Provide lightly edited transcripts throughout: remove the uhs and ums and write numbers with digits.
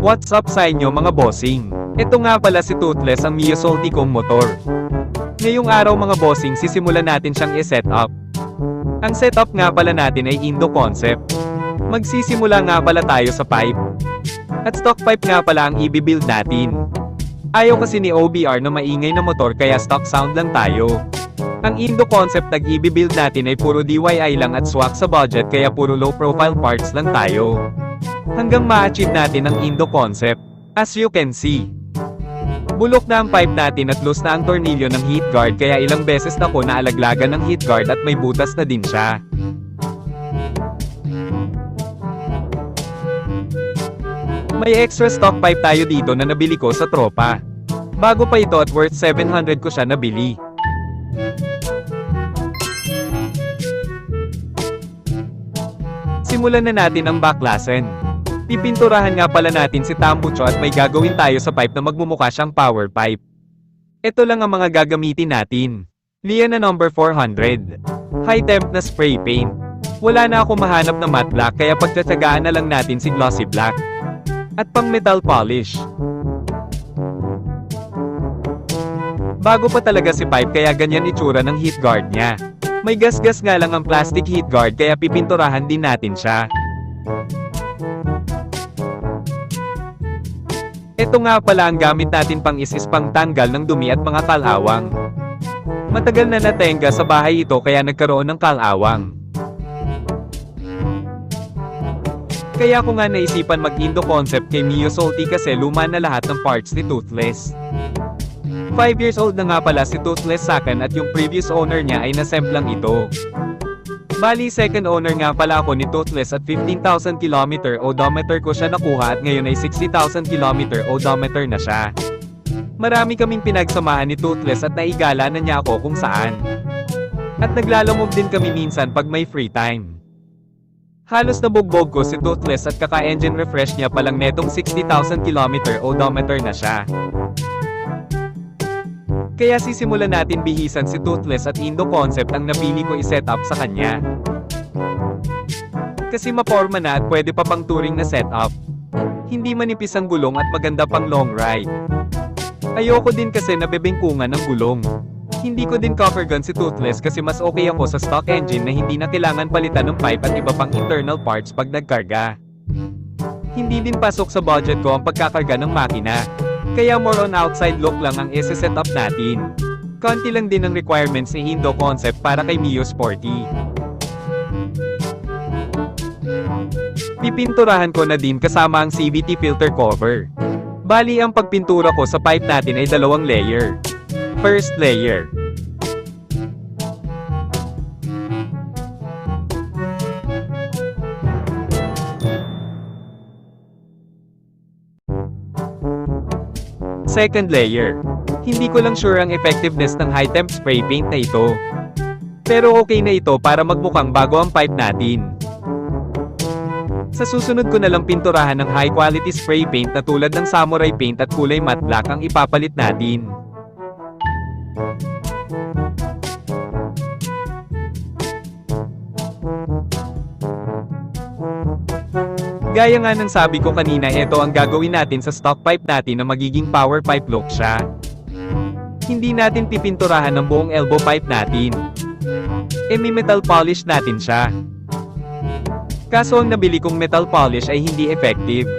What's up sa inyo mga bossing? Ito nga pala si Toothless, ang Mio Salty kong motor. Ngayong araw mga bossing, sisimulan natin siyang i-set up. Ang setup nga pala natin ay Indo concept. Magsisimula nga pala tayo sa pipe. At stock pipe nga pala ang i-build natin. Ayaw kasi ni OBR na maingay na motor kaya stock sound lang tayo. Ang Indo concept na i-build natin ay puro DIY lang at swak sa budget kaya puro low profile parts lang tayo. Hanggang ma-achieve natin ang Indo concept. As you can see, bulok na ang pipe natin at loose na ang tornilyo ng heat guard kaya ilang beses na ko naalaglagan ng heat guard at may butas na din siya. May extra stock pipe tayo dito na nabili ko sa tropa. Bago pa ito at worth 700 ko siya nabili. Simulan na natin ang backlassen. Pipinturahan nga pala natin si tambucho at may gagawin tayo sa pipe na magmumukha siyang power pipe. Ito lang ang mga gagamitin natin. Lian na number 400. High temp na spray paint. Wala na ako mahanap na matte black kaya pagtsatsagaan na lang natin si glossy black. At pang metal polish. Bago pa talaga si pipe kaya ganyan itsura ng heat guard niya. May gasgas nga lang ang plastic heat guard kaya pipinturahan din natin siya. Ito nga pala ang gamit natin pang pang tanggal ng dumi at mga kalawang. Matagal na natenga sa bahay ito kaya nagkaroon ng kalawang. Kaya ko nga naisipan mag-Indo concept kay Mio Salty kasi luma na lahat ng parts ni Toothless. 5 years old na nga pala si Toothless sakin at yung previous owner niya ay nasemplang ito. Bali second owner nga pala ako ni Toothless at 15,000 km odometer ko siya nakuha at ngayon ay 60,000 km odometer na siya. Marami kaming pinagsamahan ni Toothless at naigala na niya ako kung saan. At naglalamog din kami minsan pag may free time. Halos nabugbog ko si Toothless at kaka-engine refresh niya palang netong 60,000 km odometer na siya. Kaya sisimulan natin bihisan si Toothless at Indo concept ang napili ko i-set up sa kanya. Kasi maporma na at pwede pa pang touring na setup. Hindi manipis ang gulong at maganda pang long ride. Ayoko din kasi nabebengkungan ng gulong. Hindi ko din cover gun si Toothless kasi mas okay ako sa stock engine na hindi na kailangan palitan ng pipe at iba pang internal parts pag nagkarga. Hindi din pasok sa budget ko ang pagkakarga ng makina. Kaya more on outside look lang ang isi-set up natin. Konti lang din ang requirements ni Indo concept para kay Mio Sporty. Pipinturahan ko na din kasama ang CVT filter cover. Bali ang pagpintura ko sa pipe natin ay 2 layer. First layer. Second layer. Hindi ko lang sure ang effectiveness ng high temp spray paint na ito. Pero okay na ito para magmukhang bago ang pipe natin. Sa susunod ko na lang pinturahan ng high quality spray paint na tulad ng samurai paint at kulay matte black ang ipapalit natin. Gaya nga ng sabi ko kanina, ito ang gagawin natin sa stock pipe natin na magiging power pipe look siya. Hindi natin pipinturahan ng buong elbow pipe natin. May metal polish natin siya. Kaso ang nabili kong metal polish ay hindi effective.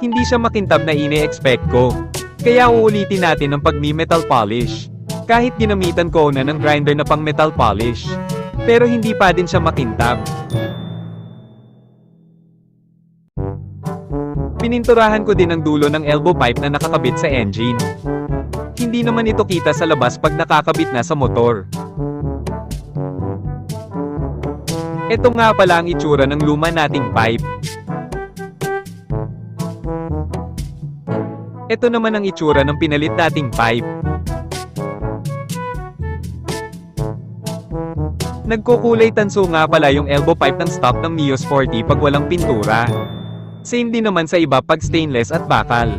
Hindi siya makintab na ini-expect ko. Kaya uulitin natin ang pag-metal polish. Kahit ginamitan ko na ng grinder na pang metal polish. Pero hindi pa din siya makintab. Pininturahan ko din ang dulo ng elbow pipe na nakakabit sa engine. Hindi naman ito kita sa labas pag nakakabit na sa motor. Ito nga pala ang itsura ng luma nating pipe. Ito naman ang itsura ng pinalit nating pipe. Nagkukulay tanso nga pala yung elbow pipe ng stock ng Mio Sporty pag walang pintura. Same din naman sa iba pag stainless at bakal.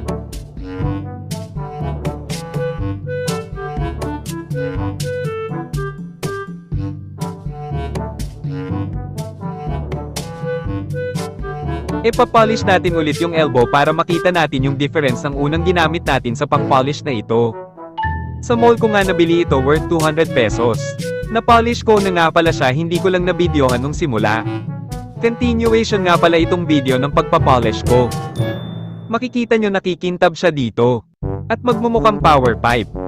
Ipapolish natin ulit yung elbow para makita natin yung difference ng unang ginamit natin sa pang-polish na ito. Sa mall ko nga nabili ito worth 200 pesos. Na-polish ko na nga pala siya, hindi ko lang na-videohan nung simula. Continuation nga pala itong video ng pagpapolish ko. Makikita nyo nakikintab siya dito. At magmumukhang power pipe.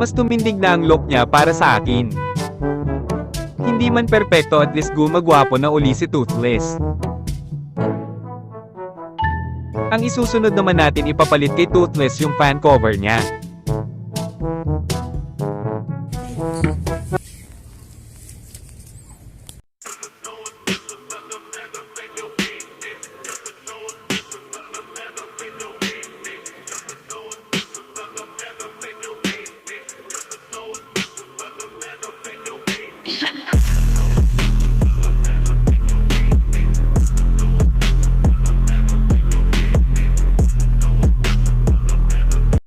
Mas tumindig na ang look niya para sa akin. Hindi man perpekto, at least gumagwapo na uli si Toothless. Ang isusunod naman natin ipapalit kay Toothless yung fan cover niya.